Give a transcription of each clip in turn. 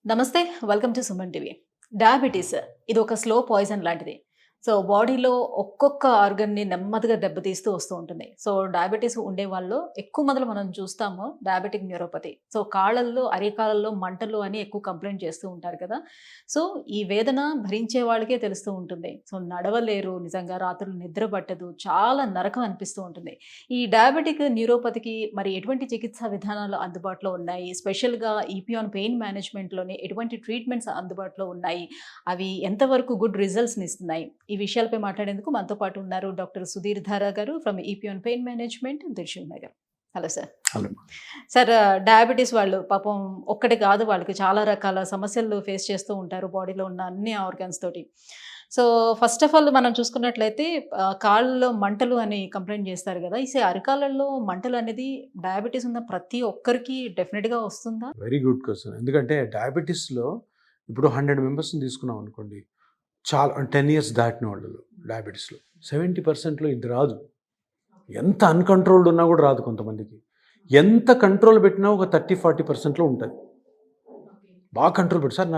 నమస్తే. Welcome to Suman TV. Diabetes ఇది ఒక స్లో పాయిజన్ లాంటిది. సో, బాడీలో ఒక్కొక్క ఆర్గన్‌ని నెమ్మదిగా దెబ్బతీస్తూ వస్తూ ఉంటుంది. సో, డయాబెటిస్ ఉండేవాళ్ళలో ఎక్కువ మందిలో మనం చూస్తాము డయాబెటిక్ న్యూరోపతి. సో, కాళ్ళల్లో, అరికాళ్ళల్లో మంటలు అని ఎక్కువ కంప్లెయింట్ చేస్తూ ఉంటారు కదా! సో, ఈ వేదన భరించే వాళ్ళకే తెలుస్తూ ఉంటుంది. సో, నడవలేరు, నిజంగా రాత్రులు నిద్ర పట్టదు, చాలా నరకం అనిపిస్తూ ఉంటుంది. ఈ డయాబెటిక్ న్యూరోపతికి మరి ఎటువంటి చికిత్సా విధానాలు అందుబాటులో ఉన్నాయి? స్పెషల్‌గా ఈపీఆన్ పెయిన్ మేనేజ్‌మెంట్‌లోని ఎటువంటి ట్రీట్మెంట్స్ అందుబాటులో ఉన్నాయి? అవి ఎంతవరకు గుడ్ రిజల్ట్స్‌ని ఇస్తున్నాయి? ఈ విషయాలపై మాట్లాడేందుకు మనతో పాటు ఉన్నారు డాక్టర్ సుధీర్ ధారా గారు from Epione pain management, Dilsukhnagar. Hello sir. Hello. Sir, diabetes వాళ్ళు పాపం ఒక్కటి కాదు, వాళ్ళకి చాలా రకాల సమస్యలు ఫేస్ చేస్తూ ఉంటారు బాడీలో ఉన్న అన్ని ఆర్గాన్స్ తోటి. సో, ఫస్ట్ ఆఫ్ ఆల్ మనం చూసుకున్నట్లయితే కాళ్ళలో మంటలు అని కంప్లెయింట్ చేస్తారు కదా! ఈ అరికాళ్ళలో మంటలు అనేది డయాబెటిస్ ఉన్న ప్రతి ఒక్కరికి డెఫినిట్‌గా వస్తుందా? Very good question. ఎందుకంటే డయాబెటిస్‌లో ఇప్పుడు 100 మెంబర్స్‌ని తీసుకున్నాం అనుకోండి. చాలా 10 ఇయర్స్ దాటిన వాళ్ళలో డయాబెటిస్‌లో 70%లో ఇది రాదు. ఎంత అన్‌కంట్రోల్డ్ ఉన్నా కూడా రాదు కొంతమందికి. ఎంత కంట్రోల్ పెట్టినా ఒక 30-40%లో ఉంటది. బాగా కంట్రోల్ పెట్టి సార్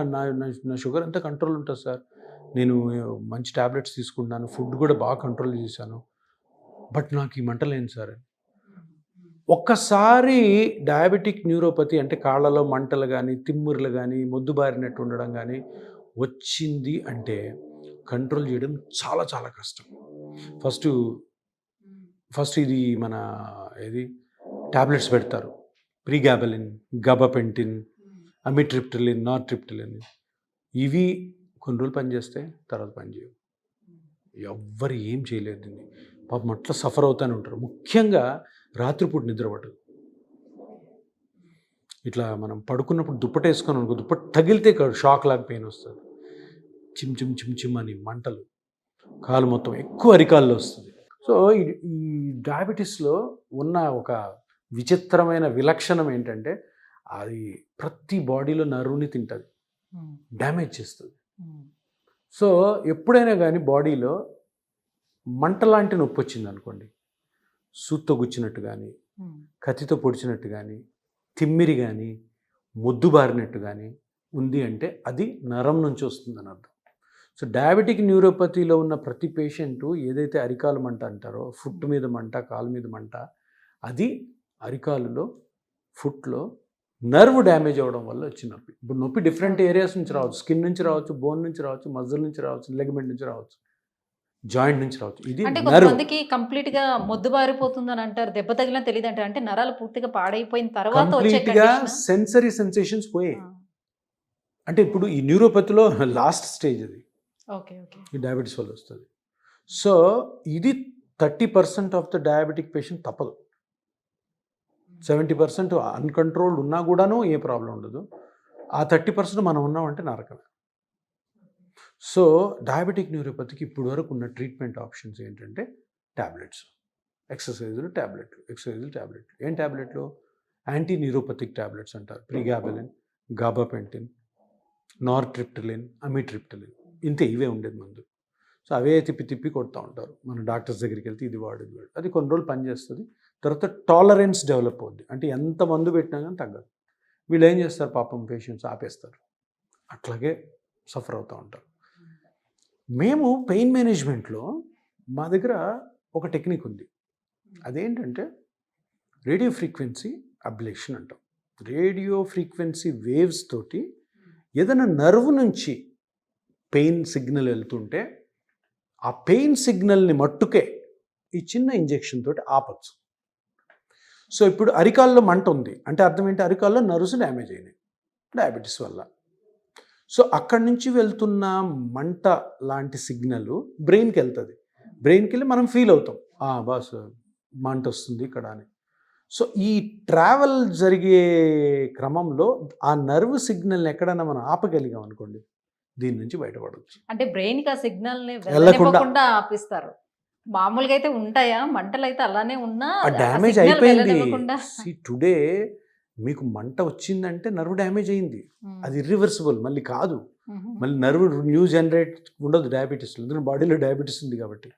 నా షుగర్ అంతా కంట్రోల్ ఉంటుంది సార్. నేను మంచి టాబ్లెట్స్ తీసుకుంటున్నాను. ఫుడ్ కూడా బాగా కంట్రోల్ చేశాను. బట్ నాకు ఈ మంటలేంటి సార్ అని. ఒక్కసారి డయాబెటిక్ న్యూరోపతి అంటే కాళ్ళలో మంటలు కానీ, తిమ్మురులు కానీ, మొద్దుబారినట్టు ఉండడం కానీ వచ్చింది అంటే కంట్రోల్ చేయడం చాలా చాలా కష్టం. ఫస్ట్ ఇది మన ఏది టాబ్లెట్స్ పెడతారు. ప్రీగాబలిన్, గబాపెంటిన్, అమిట్రిప్టిలిన్, నార్ట్రిప్టిలిన్. ఇవి కొన్ని రోజులు పనిచేస్తే తర్వాత పనిచేయవు. ఎవ్వరు ఏం చేయలేరు దీన్ని. పాపం అట్లా సఫర్ అవుతూనే ఉంటారు. ముఖ్యంగా రాత్రిపూట నిద్ర పట్టదు. ఇట్లా మనం పడుకున్నప్పుడు దుప్పటేసుకొని అనుకో, దుప్పటి తగిలితే షాక్ లాగా పెయిన్ వస్తుంది. చిమ్ చిమ్ చిమ్ చిమ్ అని మంటలు, కాలు మొత్తం ఎక్కువ అరికాల్లో వస్తుంది. సో ఈ డయాబెటీస్లో ఉన్న ఒక విచిత్రమైన విలక్షణం ఏంటంటే అది ప్రతి బాడీలో నర్వ్ని తింటుంది, డ్యామేజ్ చేస్తుంది. సో ఎప్పుడైనా కానీ బాడీలో మంట లాంటి నొప్పి వచ్చింది అనుకోండి, సూత్తో గుచ్చినట్టు కానీ, కత్తితో పొడిచినట్టు కానీ, తిమ్మిరి కానీ, మొద్దుబారినట్టు కానీ ఉంది అంటే అది నరం నుంచి వస్తుందని అర్థం. సో డయాబెటిక్ న్యూరోపతిలో ఉన్న ప్రతి పేషెంటు ఏదైతే అరికాలు మంట అంటారో, ఫుట్ మీద మంట, కాలు మీద మంట, అది అరికాలులో, ఫుట్లో నర్వ్ డ్యామేజ్ అవ్వడం వల్ల వచ్చిన నొప్పి. ఇప్పుడు నొప్పి డిఫరెంట్ ఏరియాస్ నుంచి రావచ్చు. స్కిన్ నుంచి రావచ్చు, బోన్ నుంచి రావచ్చు, మజిల్ నుంచి రావచ్చు, లెగ్మెంట్ నుంచి రావచ్చు, జాయింట్ నుంచి రావచ్చు. ఇది అంటే నర్వ్. కొంతమందికి కంప్లీట్‌గా మొద్దుబారిపోతుందని అంటారు. దెబ్బ తగిలినా తెలీదంటారు. అంటే నరాలు పూర్తిగా పాడైపోయిన తర్వాత వచ్చే కంప్లీట్‌గా కండిషనా? సెన్సరీ సెన్సేషన్స్ పోయాయి. ఆ! అంటే ఇప్పుడు ఈ న్యూరోపతిలో లాస్ట్ స్టేజ్ అది. ఓకే. ఓకే. ఈ డయాబెటీస్ వల్ల వస్తుంది. సో ఇది 30% ఆఫ్ ద డయాబెటిక్ పేషెంట్ తప్పదు. 70% అన్‌కంట్రోల్డ్ ఉన్నా కూడాను ఏ ప్రాబ్లం ఉండదు. ఆ 30% మనం ఉన్నామంటే నరకమే. సో డయాబెటిక్ న్యూరోపతికి ఇప్పుడు వరకు ఉన్న ట్రీట్మెంట్ ఆప్షన్స్ ఏంటంటే టాబ్లెట్స్, ఎక్సర్సైజులు, టాబ్లెట్లు, ఎక్సర్సైజులు, టాబ్లెట్లు. ఏం టాబ్లెట్లు? యాంటీ న్యూరోపతిక్ టాబ్లెట్స్ అంటారు. ప్రీగాబలిన్, గాబాపెంటిన్, నార్ట్రిప్టిలిన్, అమిట్రిప్టిలిన్. ఇంతే, ఇవే ఉండేది మందు. సో అవే తిప్పి తిప్పి కొడుతూ ఉంటారు. మన డాక్టర్స్ దగ్గరికి వెళ్తే ఇది వాడు, ఇది వాడు. అది కొన్ని రోజులు పనిచేస్తుంది. తర్వాత టాలరెన్స్ డెవలప్ అవుద్ది. అంటే ఎంత మందు పెట్టినా కానీ తగ్గదు. వీళ్ళు ఏం చేస్తారు, పాపం పేషెంట్స్ ఆపేస్తారు. అట్లాగే సఫర్ అవుతూ ఉంటారు. మేము పెయిన్ మేనేజ్మెంట్లో మా దగ్గర ఒక టెక్నిక్ ఉంది. అదేంటంటే రేడియో ఫ్రీక్వెన్సీ అబ్లేషన్ అంటాం. రేడియో ఫ్రీక్వెన్సీ వేవ్స్ తోటి ఏదైనా నర్వ్ నుంచి పెయిన్ సిగ్నల్ వెళ్తుంటే ఆ పెయిన్ సిగ్నల్ని మట్టుకే ఈ చిన్న ఇంజెక్షన్ తోటి ఆపచ్చు. సో ఇప్పుడు అరికాల్లో మంట ఉంది అంటే అర్థం ఏంటి, అరికాల్లో నర్వ్స్ డ్యామేజ్ అయినాయి డయాబెటీస్ వల్ల. సో అక్కడి నుంచి వెళ్తున్న మంట లాంటి సిగ్నల్ బ్రెయిన్కి వెళ్తుంది. బ్రెయిన్కి వెళ్ళి మనం ఫీల్ అవుతాం, బాస్ మంట వస్తుంది ఇక్కడ అని. సో ఈ ట్రావెల్ జరిగే క్రమంలో ఆ నర్వ్ సిగ్నల్ని ఎక్కడైనా మనం ఆపగలిగాం అనుకోండి, దీని నుంచి బయటపడవచ్చు. అంటే బ్రెయిన్‌కి ఆ సిగ్నల్‌ని వెళ్ళకుండా వెళ్ళనివ్వకుండా ఆపిస్తారు. మామూలుగా అయితే ఉంటాయా? మంటలైతే అలానే ఉన్నా ఆ ఆ డ్యామేజ్ సిగ్నల్ అయిపోయింది. వెళ్ళనివ్వకుండా. టుడే మీకు మంట వచ్చిందంటే నర్వ్ డ్యామేజ్ అయింది, అది ఇర్రివర్సిబుల్, మళ్ళీ కాదు. మళ్ళీ నర్వ్ న్యూ జనరేట్ ఉండదు డయాబెటీస్లో, ఎందుకంటే బాడీలో డయాబెటీస్ ఉంది కాబట్టి.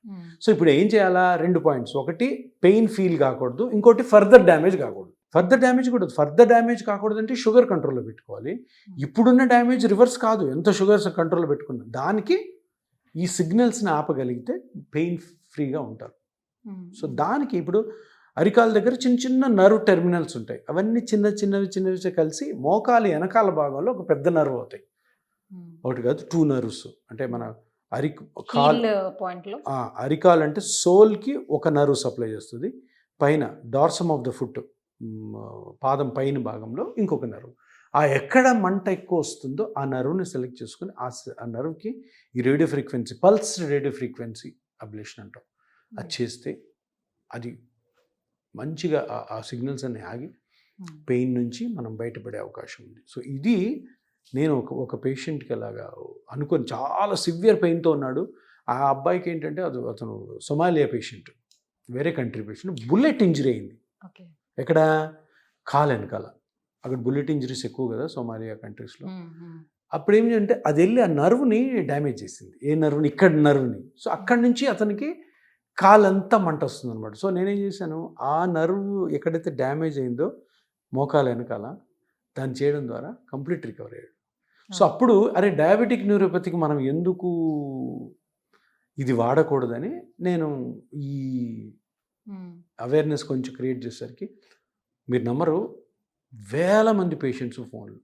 సో ఇప్పుడు ఏం చేయాలా, 2 పాయింట్స్. ఒకటి పెయిన్ ఫీల్ కాకూడదు, ఇంకోటి ఫర్దర్ డ్యామేజ్ కాకూడదు. ఫర్దర్ డ్యామేజ్ కాకూడదంటే షుగర్ కంట్రోల్లో పెట్టుకోవాలి. ఇప్పుడున్న డ్యామేజ్ రివర్స్ కాదు, ఎంత షుగర్స్ కంట్రోల్లో పెట్టుకున్నా దానికి ఈ సిగ్నల్స్ని ఆపగలిగితే పెయిన్ ఫ్రీగా ఉంటారు. సో దానికి ఇప్పుడు అరికాల దగ్గర చిన్న చిన్న నర్వ్ టెర్మినల్స్ ఉంటాయి, అవన్నీ చిన్నవి కలిసి మోకాలి వెనకాల భాగంలో ఒక పెద్ద నర్వ్ అవుతాయి. ఒకటి కాదు 2 నర్వ్స్. అంటే మన అరికాల్ అంటే సోల్కి ఒక నర్వ్ సప్లై చేస్తుంది, పైన డార్సమ్ ఆఫ్ ద ఫుట్ పాదం పైన భాగంలో ఇంకొక నర్వ్. ఆ ఎక్కడ మంట ఎక్కువ వస్తుందో ఆ నర్వ్ని సెలెక్ట్ చేసుకుని ఆ నర్వ్కి ఈ radio frequency, pulse radio frequency ablation అంటాం, అది చేస్తే అది మంచిగా ఆ సిగ్నల్స్ అన్ని ఆగి పెయిన్ నుంచి మనం బయటపడే అవకాశం ఉంది. సో ఇది నేను ఒక పేషెంట్కి అలాగా అనుకొని, చాలా సివియర్ పెయిన్తో ఉన్నాడు. ఆ అబ్బాయికి ఏంటంటే అతను సొమాలియా పేషెంట్, వేరే కంట్రీ పేషెంట్, బుల్లెట్ ఇంజరీ అయింది. ఎక్కడ, కాలు వెనకాల. అక్కడ బుల్లెట్ ఇంజరీస్ ఎక్కువ కదా సొమాలియా కంట్రీస్లో. అప్పుడు ఏమిటంటే అది వెళ్ళి ఆ నర్వ్ని డ్యామేజ్ చేసింది, ఏ నర్వ్ని, ఇక్కడ నర్వ్ని. సో అక్కడి నుంచి అతనికి కాలంతా మంట వస్తుంది అనమాట. సో నేనేం చేశాను, ఆ నర్వ్ ఎక్కడైతే డ్యామేజ్ అయిందో మోకాల వెనకాల, దాన్ని చేయడం ద్వారా కంప్లీట్ రికవర్ అయ్యాడు. సో అప్పుడు డయాబెటిక్ న్యూరోపతికి మనం ఎందుకు ఇది వాడకూడదని నేను ఈ అవేర్నెస్ కొంచెం క్రియేట్ చేసేసరికి, మీరు నమ్మరు, వేల మంది పేషెంట్స్ ఫోన్లు,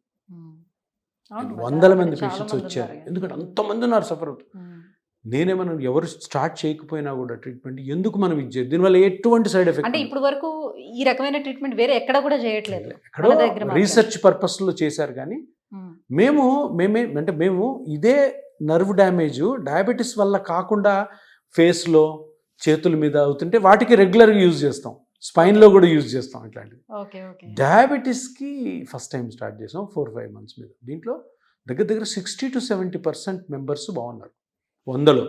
వందల మంది పేషెంట్స్ వచ్చారు. ఎందుకంటే అంతమంది ఉన్నారు సఫర్ అవుతూ. నేనేమన్నా ఎవరు స్టార్ట్ చేయకపోయినా కూడా ట్రీట్మెంట్ ఎందుకు మనం ఇచ్చేది, దీనివల్ల ఎటువంటి సైడ్ ఎఫెక్ట్ అంటే ఇప్పుడు వరకు ఈ రకమైన ట్రీట్మెంట్ వేరే ఎక్కడ కూడా చేయట్లేదు, ఎక్కడో రీసెర్చ్ పర్పస్లో చేశారు. కానీ మేము ఇదే నర్వ్ డ్యామేజ్ డయాబెటీస్ వల్ల కాకుండా ఫేస్లో, చేతుల మీద అవుతుంటే వాటికి రెగ్యులర్గా యూజ్ చేస్తాం, స్పైన్లో కూడా యూజ్ చేస్తాం ఇట్లాంటివి. డయాబెటీస్కి ఫస్ట్ టైం స్టార్ట్ చేసాం 4-5 మంత్స్ మీద. దీంట్లో దగ్గర 60 to 70% మెంబర్స్ బాగున్నారు. 100లో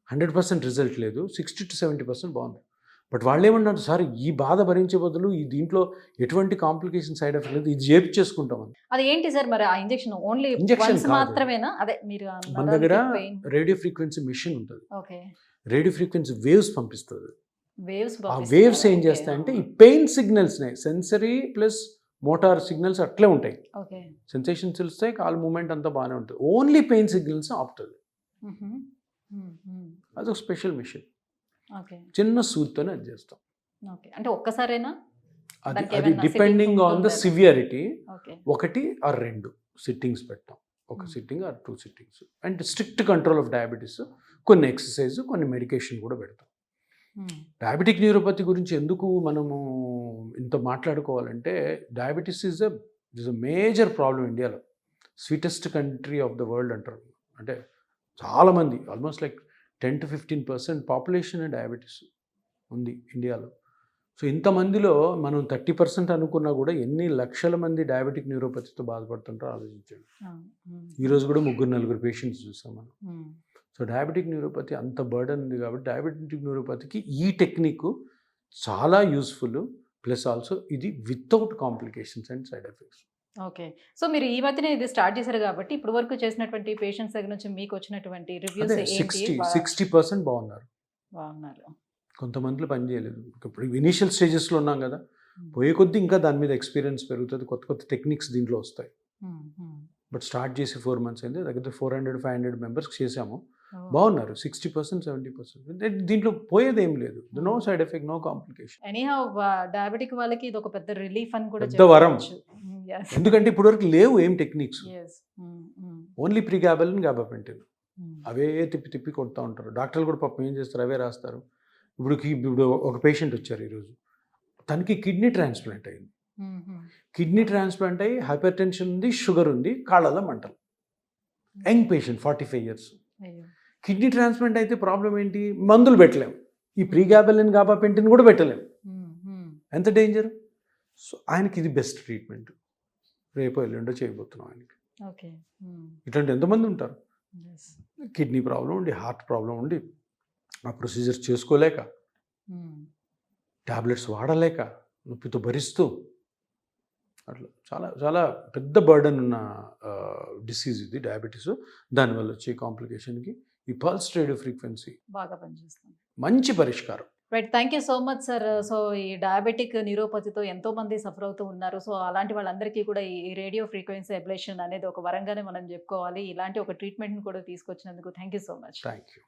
100% రిజల్ట్ లేదు, 60 to 70% బాగున్నారు. బట్ వాళ్ళు ఏమన్నారు, సార్ ఈ బాధ భరించే బదులు ఈ దీంట్లో ఎటువంటి కాంప్లికేషన్ సైడ్ ఎఫెక్ట్ లేదు, ఇది చేపించేసుకుంటామని. అది ఏంటి సార్ మరి ఆ ఇంజెక్షన్? ఓన్లీ ఇంజెక్షన్ మాత్రమేనా? అదే మీరు మన దగ్గర రేడియో ఫ్రీక్వెన్సీ మిషన్ ఉంటుంది, రేడియో ఫ్రీక్వెన్సీ వేవ్స్ పంపిస్తుంది. ఆ వేవ్స్ ఏం చేస్తాయంటే ఈ పెయిన్ సిగ్నల్స్ని, సెన్సరీ ప్లస్ మోటార్ సిగ్నల్స్ అట్లే ఉంటాయి, సెన్సేషన్ తెలుస్తాయి, కాల్ మూమెంట్ అంతా బాగానే ఉంటుంది, ఓన్లీ పెయిన్ సిగ్నల్స్ ఆపుతుంది. అదొక స్పెషల్ మిషన్, చిన్న సూత్తోనే అది చేస్తాం. అంటే ఒక్కసారేనా? అది depending on the severity, 1 or 2 sittings పెడతాం, ఒక sitting or 2 sittings. And strict control of diabetes, కొన్ని ఎక్సర్సైజ్, కొన్ని మెడికేషన్ కూడా పెడతాం. డయాబెటిక్ న్యూరోపతి గురించి ఎందుకు మనము ఇంత మాట్లాడుకోవాలంటే, diabetes is a major problem ఇండియాలో. Sweetest country of the world అంటారు. అంటే చాలామంది, almost like 10 to 15% population diabetes ఉంది ఇండియాలో. సో ఇంతమందిలో మనం 30% అనుకున్నా కూడా ఎన్ని లక్షల మంది డయాబెటిక్ న్యూరోపతితో బాధపడుతుంటారో ఆలోచించండి. ఈరోజు కూడా 3-4 పేషెంట్స్ చూసాం మనం. సో డయాబెటిక్ న్యూరోపతి అంత బర్డన్ ఉంది కాబట్టి డయాబెటిక్ న్యూరోపతికి ఈ టెక్నిక్ చాలా యూస్ఫుల్. ప్లస్ ఆల్సో ఇది without complications and side effects. Okay. So మీరు ఈ మధ్యనే ఇది స్టార్ట్ చేశారు కాబట్టి ఇప్పటి వరకు చేసినటువంటి పేషెంట్స్ దగ్గర నుంచి మీకు వచ్చినటువంటి రివ్యూస్ ఏంటి? 60% బాగున్నారు. కొంతమందిలో పని చేయలేదు. ఇప్పుడు ఇనీషియల్ స్టేజెస్లో ఉన్నాం కదా, పోయే కొద్దీ ఇంకా దాని మీద ఎక్స్పీరియన్స్ పెరుగుతుంది, కొత్త టెక్నిక్స్ దీంట్లో వస్తాయి. బట్ స్టార్ట్ చేసి 4 months అయింది, దగ్గర 400-500 మెంబర్స్కి చేసాము, బాగున్నారు 60%, 70%. దీంట్లో పోయేది ఏం లేదు, no side effect, no complication. Anyhow diabetic వాళ్ళకి ఇది ఒక పెద్ద రిలీఫ్ అని కూడా పెద్ద వరం. ఎందుకంటే ఇప్పుడు వరకు లేవు ఏం టెక్నిక్స్, ఓన్లీ ప్రీగాబలిన్, గాబాపెంటిన్, అవే తిప్పి కొడుతూ ఉంటారు. డాక్టర్లు కూడా పాపం ఏం చేస్తారు, అవే రాస్తారు. ఇప్పుడు ఒక పేషెంట్ వచ్చారు ఈరోజు, తనకి కిడ్నీ ట్రాన్స్ప్లాంట్ అయింది. కిడ్నీ ట్రాన్స్ప్లాంట్ అయ్యి హైపర్ టెన్షన్ ఉంది, షుగర్ ఉంది, కాళ్ళలో మంటలు. Young patient, 45 years. Kidney transplant అయితే ప్రాబ్లం ఏంటి, మందులు పెట్టలేము, ఈ ప్రీగాబలిన్, గాబాపెంటిన్ కూడా పెట్టలేము, ఎంత డేంజర్. సో ఆయనకి ఇది బెస్ట్ ట్రీట్మెంట్, రేపో ఎల్లుండో చేయబోతున్నాం ఆయనకి. ఇట్లాంటి ఎంతమంది ఉంటారు, కిడ్నీ ప్రాబ్లం ఉండి, హార్ట్ ప్రాబ్లం ఉండి, ఆ ప్రొసీజర్స్ చేసుకోలేక, ట్యాబ్లెట్స్ వాడలేక, నొప్పితో భరిస్తూ అట్లా చాలా చాలా పెద్ద బర్డన్ ఉన్న డిసీజ్ ఇది డయాబెటీస్. దానివల్ల వచ్చే కాంప్లికేషన్కి ఈ పల్స్ రేడియో ఫ్రీక్వెన్సీ బాగా పనిచేస్తుంది. మంచి పరిష్కారం. Right. Thank you so much sir. So ఈ డయాబెటిక్ న్యూరోపతితో ఎంతో మంది సఫర్ అవుతూ ఉన్నారు. సో అలాంటి వాళ్ళందరికీ కూడా ఈ రేడియో ఫ్రీక్వెన్సీ అబ్లేషన్ అనేది ఒక వరంగానే మనం చెప్పుకోవాలి. ఇలాంటి ఒక ట్రీట్మెంట్ని కూడా తీసుకొచ్చినందుకు thank you so much. Thank you.